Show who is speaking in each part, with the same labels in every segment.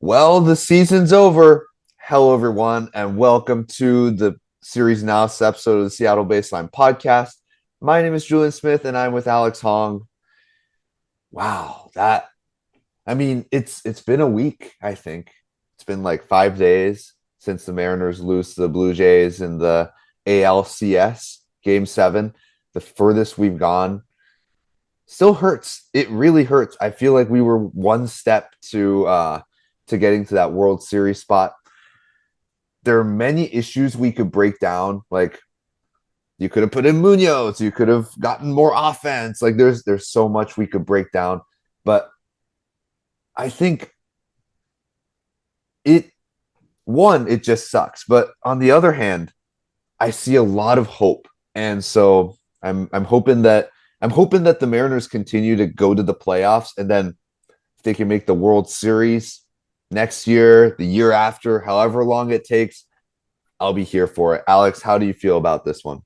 Speaker 1: Well, the season's over. Hello, everyone, and welcome to the series analysis episode of the Seattle Baseline Podcast. My name is Julian Smith, and I'm with Alex Hong. Wow, it's been a week. I think it's been like 5 days since the Mariners lose to the Blue Jays in the ALCS Game Seven, the furthest we've gone. Still hurts. It really hurts. I feel like we were one step to getting to that World Series spot. There are many issues we could break down. Like you could have put in Munoz, you could have gotten more offense. Like there's so much we could break down. But I think it it just sucks. But on the other hand, I see a lot of hope. And so I'm hoping that the Mariners continue to go to the playoffs, and then if they can make the World Series next year, the year after, however long it takes, I'll be here for it. Alex, how do you feel about this one?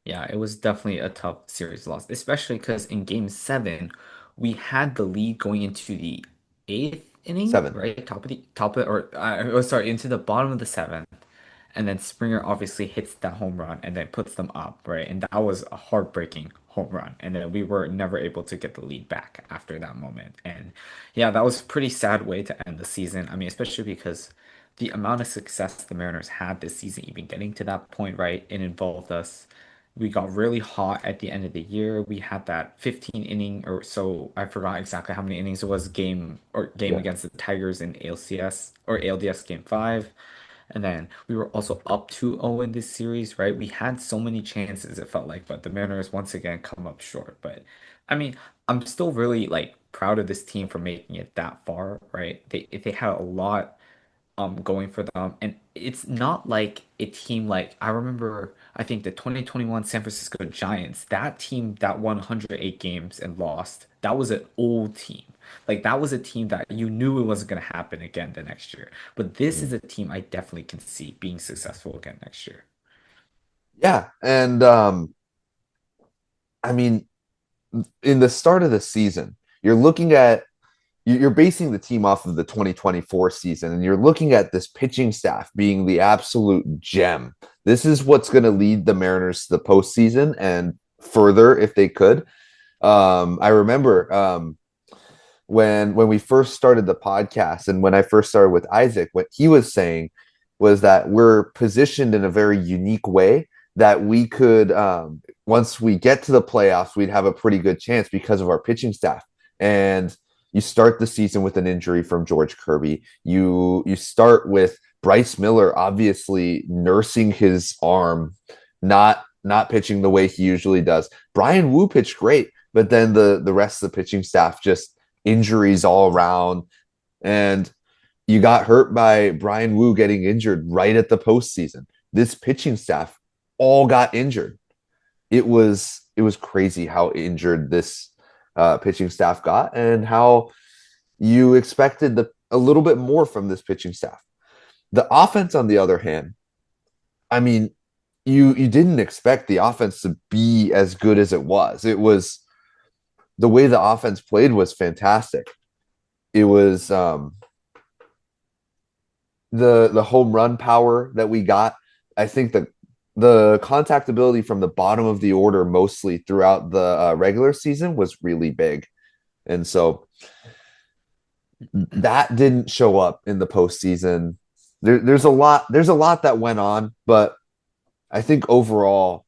Speaker 2: Yeah, it was definitely a tough series loss, especially because in game seven, we had the lead going into the eighth inning,
Speaker 1: Seven.
Speaker 2: right? Top of, or oh, sorry, into the bottom of the seventh. And then Springer obviously hits that home run and then puts them up, right? And that was a heartbreaking home run. And then we were never able to get the lead back after that moment. And yeah, that was a pretty sad way to end the season. I mean, especially because the amount of success the Mariners had this season, even getting to that point, right? It involved us. We got really hot at the end of the year. We had that 15 inning or so. I forgot exactly how many innings it was game
Speaker 1: Yeah.
Speaker 2: against the Tigers in ALCS or ALDS game five. And then we were also up 2-0 in this series, right? We had so many chances, it felt like, but the Mariners once again come up short. But I mean, I'm still really like proud of this team for making it that far, right? They had a lot going for them. And it's not like a team like I remember I think the 2021 San Francisco Giants, that team that won 108 games and lost, that was an old team. Like that was a team that you knew it wasn't going to happen again the next year. But this
Speaker 1: Mm.
Speaker 2: is a team I definitely can see being successful again next year.
Speaker 1: Yeah. And I mean, in the start of the season, you're looking at you're basing the team off of the 2024 season, and you're looking at this pitching staff being the absolute gem. This is what's going to lead the Mariners to the postseason and further if they could. I remember when we first started the podcast, and when I first started with Isaac, what he was saying was that we're positioned in a very unique way that we could once we get to the playoffs, we'd have a pretty good chance because of our pitching staff. And you start the season with an injury from George Kirby. You start with Bryce Miller obviously nursing his arm, not pitching the way he usually does. Brian Wu pitched great, but then the rest of the pitching staff just injuries all around. And you got hurt by Brian Wu getting injured right at the postseason. This pitching staff all got injured. It was crazy how injured this pitching staff got, and how you expected a little bit more from this pitching staff. The offense, on the other hand, I mean, you didn't expect the offense to be as good as it was. It was the way the offense played was fantastic. It was the home run power that we got. I think the contact ability from the bottom of the order mostly throughout the regular season was really big, and so that didn't show up in the postseason. There's a lot that went on, but I think overall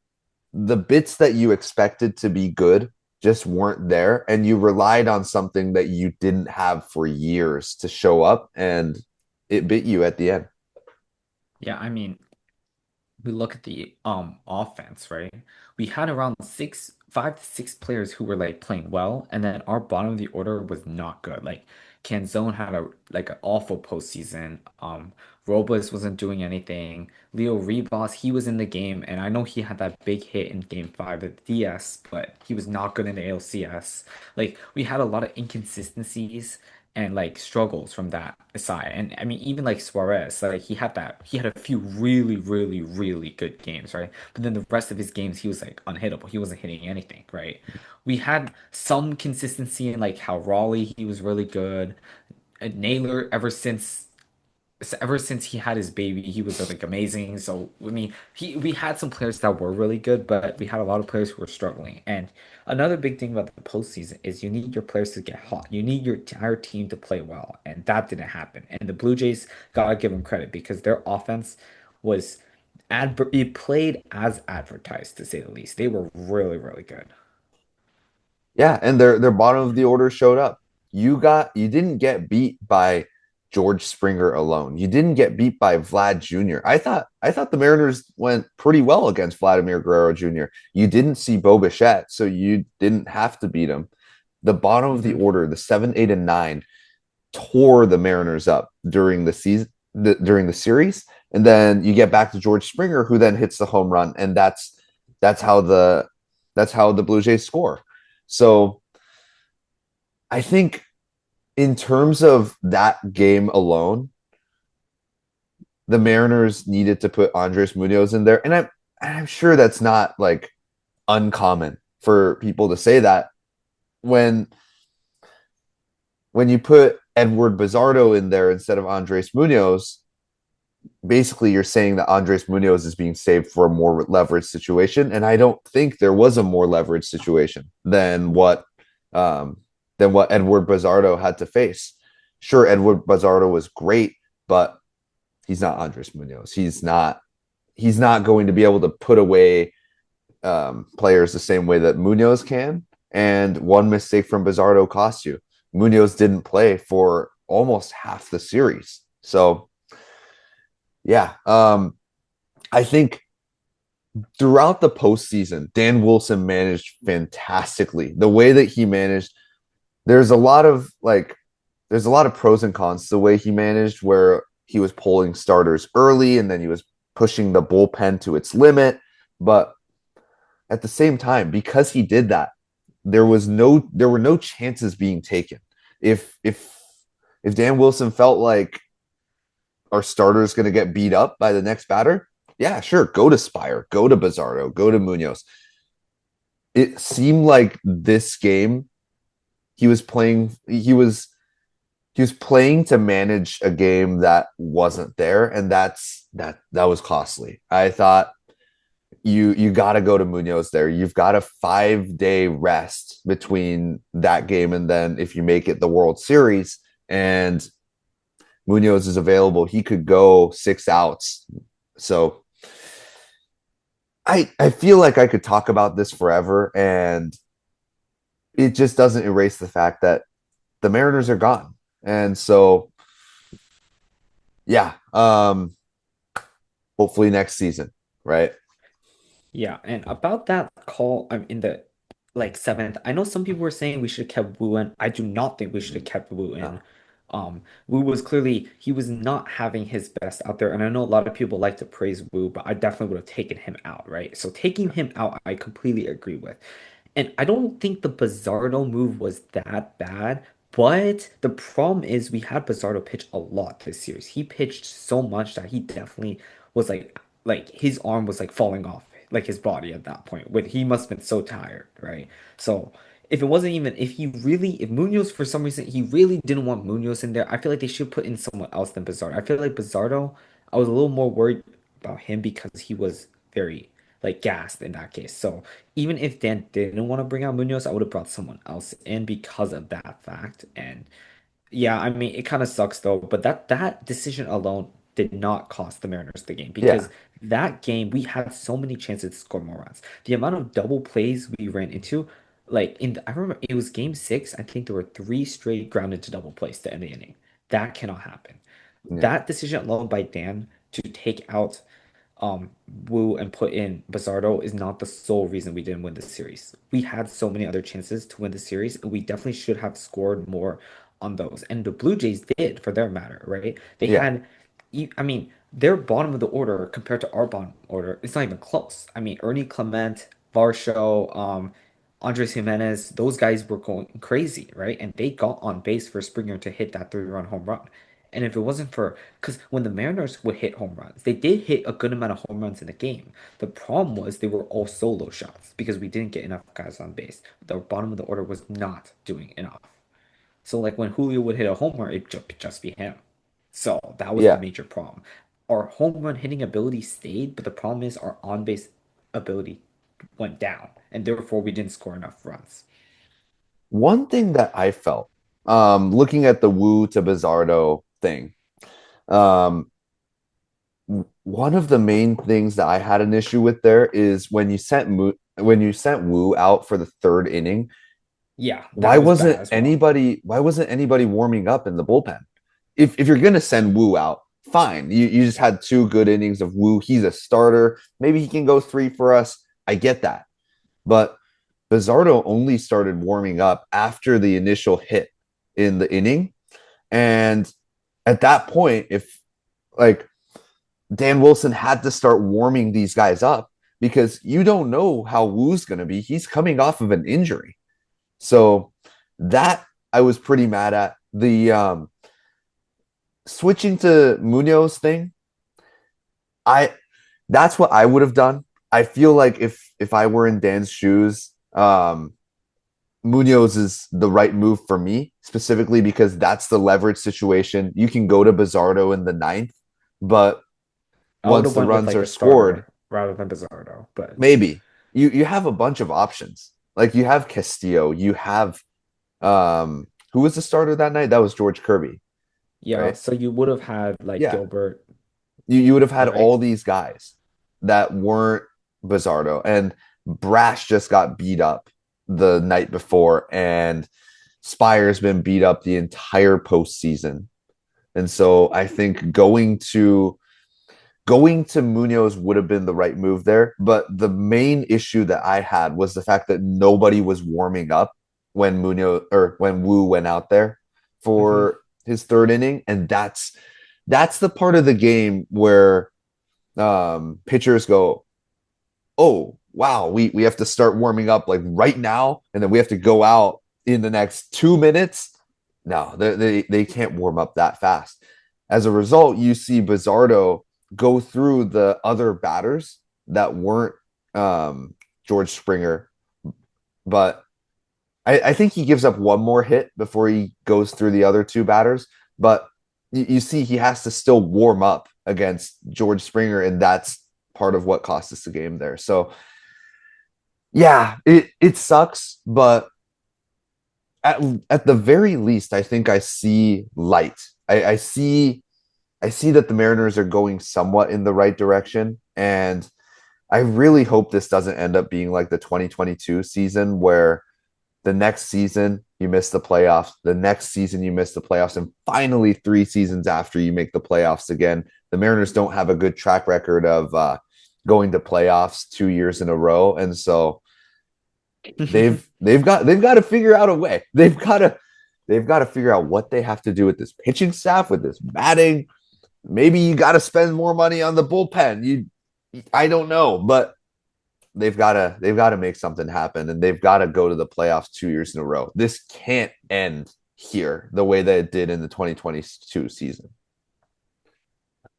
Speaker 1: the bits that you expected to be good just weren't there, and you relied on something that you didn't have for years to show up, and it bit you at the end.
Speaker 2: Yeah, I mean, we look at the offense, right? We had around 5 to 6 players who were like playing well, and then our bottom of the order was not good. Like Canzone had a like an awful postseason. Robles wasn't doing anything. Leo Ribas, he was in the game, and I know he had that big hit in game five at DS, but he was not good in the ALCS. Like we had a lot of inconsistencies and like struggles from that aside. And I mean, even like Suarez, like he had a few really, really, really good games, right? But then the rest of his games, he was like unhittable. He wasn't hitting anything, right? We had some consistency in like how Raleigh, he was really good. Naylor, ever since he had his baby, he was like amazing. So I mean, he we had some players that were really good, but we had a lot of players who were struggling. And another big thing about the postseason is you need your players to get hot. You need your entire team to play well, and that didn't happen. And the Blue Jays gotta give them credit because their offense was it played as advertised, to say the least. They were really, really good.
Speaker 1: Yeah, and their bottom of the order showed up. You didn't get beat by George Springer alone. You didn't get beat by Vlad Jr. I thought the Mariners went pretty well against Vladimir Guerrero Jr. You didn't see Bo Bichette, so you didn't have to beat him. The bottom of the
Speaker 2: Hmm.
Speaker 1: order, the 7, 8, and 9, tore the Mariners up during the season, during the series, and then you get back to George Springer, who then hits the home run, and that's how the Blue Jays score. So I think in terms of that game alone, the Mariners needed to put Andres Munoz in there, and I'm sure that's not like uncommon for people to say that when when you put Edward Bizardo in there instead of Andres Munoz, basically you're saying that Andres Munoz is being saved for a more leveraged situation, and I don't think there was a more leveraged situation um, than what Edward Bizardo had to face. Sure, Edward Bizardo was great, but he's not Andres Munoz. He's not going to be able to put away players the same way that Munoz can. And one mistake from Bizardo cost you. Munoz didn't play for almost half the series. So yeah, I think throughout the postseason, Dan Wilson managed fantastically. The way that he managed, there's a lot of like, there's a lot of pros and cons to the way he managed, where he was pulling starters early and then he was pushing the bullpen to its limit. But at the same time, because he did that, there were no chances being taken. If Dan Wilson felt like our starter is going to get beat up by the next batter, yeah, sure, go to Spire, go to Bizarro, go to Munoz. It seemed like this game he was playing he was playing to manage a game that wasn't there, and that was costly. I thought you got to go to Munoz there. You've got a 5 day rest between that game and then if you make it the World Series and Munoz is available, he could go 6 outs. So I feel like I could talk about this forever, and it just doesn't erase the fact that the Mariners are gone. And so yeah, hopefully next season, right?
Speaker 2: Yeah, and about that call, I'm in the like seventh. I know some people were saying we should have kept Wu in. I do not think we should have kept Wu in.
Speaker 1: No.
Speaker 2: Wu was clearly he was not having his best out there, and I know a lot of people like to praise Wu, but I definitely would have taken him out, right? So taking him out, I completely agree with. And I don't think the Bizardo move was that bad, but the problem is we had Bizardo pitch a lot this series. He pitched so much that he definitely was like his arm was like falling off like his body at that point. When he must have been so tired, right? So if it wasn't even if Munoz for some reason he really didn't want Munoz in there, I feel like they should put in someone else than Bizardo. I feel like Bizardo, I was a little more worried about him because he was very like gassed in that case. So even if Dan didn't want to bring out Munoz, I would have brought someone else in because of that fact. And yeah, I mean, it kind of sucks though, but that decision alone did not cost the Mariners the game
Speaker 1: Yeah.
Speaker 2: because that game we had so many chances to score more runs. The amount of double plays we ran into, I remember it was game six. I think there were three straight grounded to double plays to end the inning. That cannot happen.
Speaker 1: Yeah.
Speaker 2: That decision alone by Dan to take out Wu and put in Bazardo is not the sole reason we didn't win the series. We had so many other chances to win the series, and we definitely should have scored more on those. And the Blue Jays did, for their matter, right? They
Speaker 1: Yeah.
Speaker 2: had, I mean, their bottom of the order compared to our bottom order, it's not even close. I mean, Ernie Clement, Varsho, Andres Jimenez, those guys were going crazy, right? And they got on base for Springer to hit that 3-run home run. And if it wasn't for, because when the Mariners would hit home runs, they did hit a good amount of home runs in the game. The problem was they were all solo shots because we didn't get enough guys on base. The bottom of the order was not doing enough. So like when Julio would hit a homer, it'd just be him. So that was the
Speaker 1: Yeah.
Speaker 2: major problem. Our home run hitting ability stayed, but the problem is our on base ability went down, and therefore we didn't score enough runs.
Speaker 1: One thing that I felt, looking at the Woo to Bizardo thing, um, one of the main things that I had an issue with there is when you sent Woo out for the third inning,
Speaker 2: Yeah, that was bad as well.
Speaker 1: why wasn't anybody warming up in the bullpen? If you're gonna send Woo out, fine. You just had two good innings of Woo. He's a starter. Maybe he can go three for us. I get that. But Bizardo only started warming up after the initial hit in the inning. And at that point, if like Dan Wilson had to start warming these guys up because you don't know how Woo's going to be. He's coming off of an injury. So that I was pretty mad at. The switching to Munoz thing, I that's what I would have done. I feel like if I were in Dan's shoes, Munoz is the right move for me, specifically because that's the leverage situation. You can go to Bizardo in the ninth, but
Speaker 2: I would
Speaker 1: once
Speaker 2: have
Speaker 1: the
Speaker 2: went with
Speaker 1: runs
Speaker 2: like
Speaker 1: are
Speaker 2: a
Speaker 1: scored,
Speaker 2: starter rather than Bizardo, but
Speaker 1: maybe you have a bunch of options. Like you have Castillo, you have who was the starter that night? That was George Kirby,
Speaker 2: yeah,
Speaker 1: right?
Speaker 2: so you would have had like
Speaker 1: Yeah.
Speaker 2: Gilbert,
Speaker 1: You would have had
Speaker 2: right?
Speaker 1: all these guys that weren't Bizardo, and Brash just got beat up the night before, and Spire's been beat up the entire postseason. And so I think going to Munoz would have been the right move there. But the main issue that I had was the fact that nobody was warming up when Munoz or when Wu went out there
Speaker 2: Hmm.
Speaker 1: for his third inning. And that's the part of the game where pitchers go, oh wow, we have to start warming up like right now, and then we have to go out in the next 2 minutes. No, they can't warm up that fast. As a result, you see Bizardo go through the other batters that weren't George Springer, but I think he gives up one more hit before he goes through the other two batters. But you see, he has to still warm up against George Springer, and that's part of what cost us the game there. So yeah, it sucks, but at at the very least, I think I see light. I see that the Mariners are going somewhat in the right direction, and I really hope this doesn't end up being like the 2022 season where the next season you miss the playoffs, the next season you miss the playoffs, and finally 3 seasons after you make the playoffs again. The Mariners don't have a good track record of going to playoffs 2 years in a row, and so they've got to figure out a way. They've got to figure out what they have to do with this pitching staff, with this batting. Maybe you got to spend more money on the bullpen. I don't know, but they've got to make something happen, and they've got to go to the playoffs 2 years in a row. This can't end here the way that it did in the 2022 season.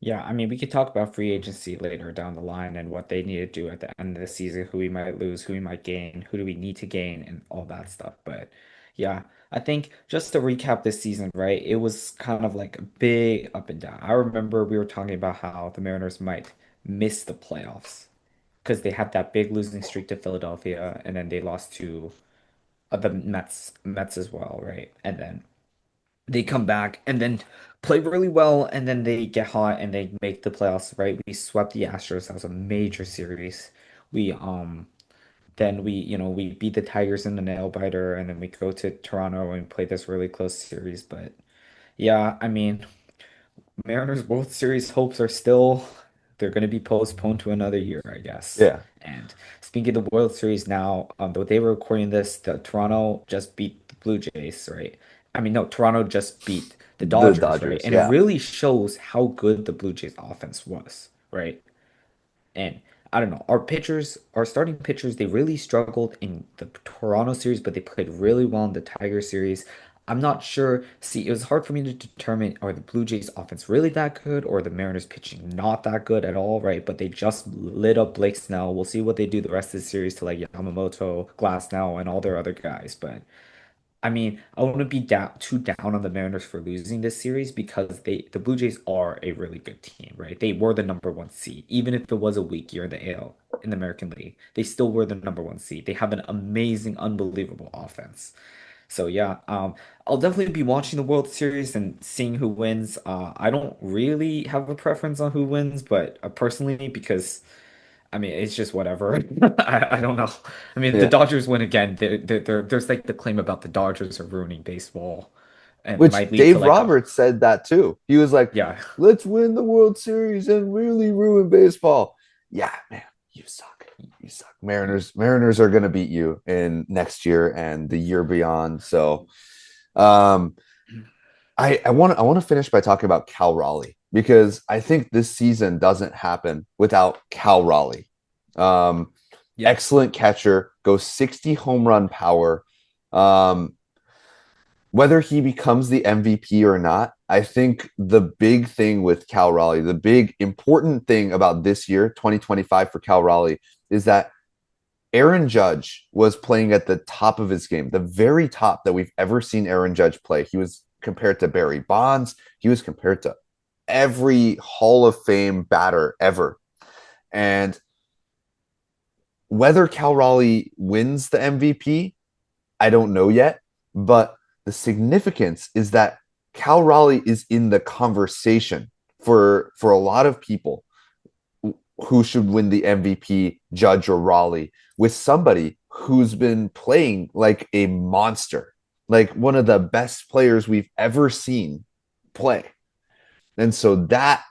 Speaker 2: Yeah, I mean, we could talk about free agency later down the line and what they need to do at the end of the season, who we might lose, who we might gain, who do we need to gain, and all that stuff. But yeah, I think just to recap this season, right? It was kind of like a big up and down. I remember we were talking about how the Mariners might miss the playoffs because they had that big losing streak to Philadelphia, and then they lost to the Mets as well, right? And then they come back and then play really well and then they get hot and they make the playoffs, right? We swept the Astros. That was a major series. We then we beat the Tigers in the nail biter and then we go to Toronto and play this really close series. But yeah, I mean, Mariners World Series hopes are still they're going to be postponed to another year, I guess.
Speaker 1: Yeah,
Speaker 2: And speaking of the World Series now, though they were recording this, the Toronto just beat the Blue Jays, right? I mean, no, Toronto just beat the
Speaker 1: the
Speaker 2: Dodgers, right?
Speaker 1: Dodgers.
Speaker 2: And it
Speaker 1: Yeah,
Speaker 2: really shows how good the Blue Jays offense was, right? And I don't know, our starting pitchers, they really struggled in the Toronto series, but they played really well in the Tiger series. I'm not sure. See, it was hard for me to determine are the Blue Jays offense really that good or the Mariners pitching not that good at all, right? But they just lit up Blake Snell. We'll see what they do the rest of the series to like Yamamoto, Glass now, and all their other guys. But I mean, I wouldn't be too down on the Mariners for losing this series because the Blue Jays are a really good team, right? They were the number one seed, even if it was a weak year in the AL in the American League. They still were the number one seed. They have an amazing, unbelievable offense. So yeah, I'll definitely be watching the World Series and seeing who wins. I don't really have a preference on who wins, but personally, because I mean, it's just whatever. I don't know. I mean, the
Speaker 1: Yeah.
Speaker 2: Dodgers win again. There's like the claim about the Dodgers are ruining baseball, and it might
Speaker 1: Which
Speaker 2: lead to
Speaker 1: Dave
Speaker 2: like a
Speaker 1: Roberts said that too. He was like,
Speaker 2: yeah,
Speaker 1: let's win the World Series and really ruin baseball. Yeah, man, you suck. You suck. Mariners are gonna beat you in next year and the year beyond. So um I want to finish by talking about Cal Raleigh because I think this season doesn't happen without Cal Raleigh. Um,
Speaker 2: yeah,
Speaker 1: Excellent catcher, goes 60 home run power. Um, Whether he becomes the MVP or not, I think the big thing with Cal Raleigh, the big important thing about this year, 2025 for Cal Raleigh, is that Aaron Judge was playing at the top of his game, the very top that we've ever seen Aaron Judge play. He was compared to Barry Bonds. He was compared to every Hall of Fame batter ever. And whether Cal Raleigh wins the MVP, I don't know yet. But the significance is that Cal Raleigh is in the conversation for a lot of people who should win the MVP, Judge or Raleigh, with somebody who's been playing like a monster, like one of the best players we've ever seen play. And so that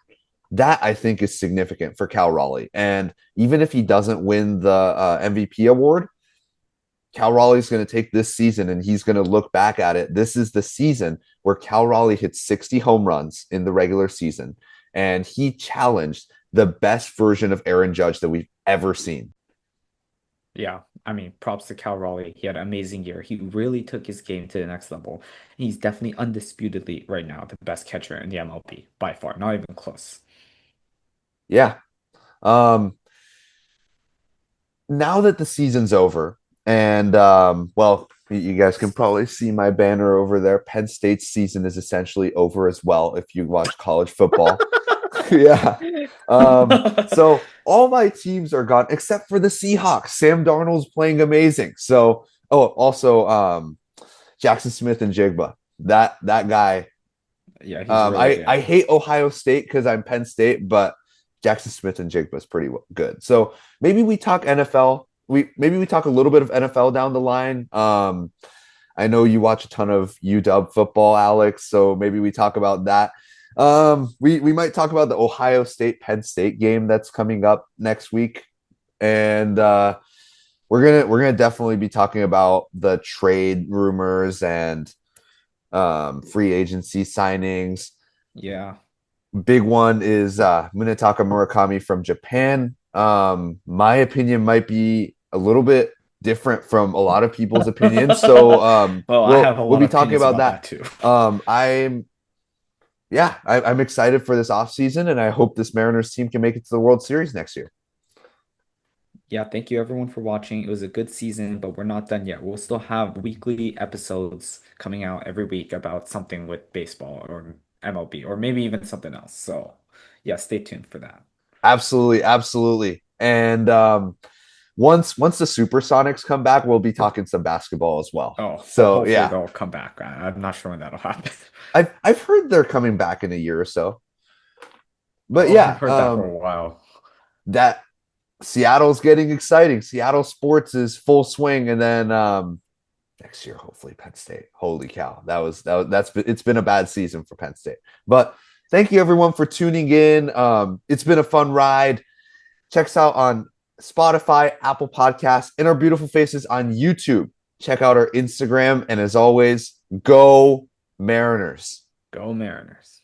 Speaker 1: I think is significant for Cal Raleigh. And even if he doesn't win the MVP award, Cal Raleigh's going to take this season and he's going to look back at it. This is the season where Cal Raleigh hit 60 home runs in the regular season, and he challenged the best version of Aaron Judge that we've ever seen.
Speaker 2: yeah. I mean, props to Cal Raleigh. He had an amazing year. He really took his game to the next level. He's definitely undisputedly right now the best catcher in the MLB by far, not even close.
Speaker 1: Yeah. Um, Now that the season's over, and well, you guys can probably see my banner over there. Penn State's season is essentially over as well if you watch college football. Yeah. So all my teams are gone except for the Seahawks. Sam Darnold's playing amazing. So, oh, also Jackson Smith and Jigba. That guy.
Speaker 2: Yeah, he's really
Speaker 1: I
Speaker 2: good.
Speaker 1: hate Ohio State because I'm Penn State, but Jackson Smith and Jigba is pretty good. So maybe we talk NFL. We talk a little bit of NFL down the line. I know you watch a ton of UW football, Alex. So maybe we talk about that. We might talk about the Ohio State Penn State game that's coming up next week, and we're gonna definitely be talking about the trade rumors and free agency signings.
Speaker 2: Yeah.
Speaker 1: Big one is Munetaka Murakami from Japan. My opinion might be a little bit different from a lot of people's opinions, so
Speaker 2: Well, I
Speaker 1: we'll
Speaker 2: have a
Speaker 1: we'll
Speaker 2: lot
Speaker 1: be
Speaker 2: of
Speaker 1: talking
Speaker 2: opinions
Speaker 1: about
Speaker 2: about
Speaker 1: that.
Speaker 2: that too.
Speaker 1: I'm yeah, I'm excited for this offseason, and I hope this Mariners team can make it to the World Series next year.
Speaker 2: Yeah, thank you everyone for watching. It was a good season, but we're not done yet. We'll still have weekly episodes coming out every week about something with baseball or MLB or maybe even something else. So, yeah, stay tuned for that.
Speaker 1: Absolutely, absolutely. And once the Supersonics come back, we'll be talking some basketball as well.
Speaker 2: Oh,
Speaker 1: So
Speaker 2: hopefully
Speaker 1: yeah,
Speaker 2: they'll come back. I'm not sure when that'll happen.
Speaker 1: I've heard they're coming back in a year or so. But
Speaker 2: Oh, I've
Speaker 1: yeah,
Speaker 2: heard that for a while.
Speaker 1: that Seattle's getting exciting. Seattle sports is full swing, and then next year, hopefully Penn State. Holy cow, that's it's been a bad season for Penn State. But thank you everyone for tuning in. It's been a fun ride. Check us out on Spotify, Apple Podcasts, and our beautiful faces on YouTube. Check out our Instagram, and as always, go Mariners.
Speaker 2: Go Mariners.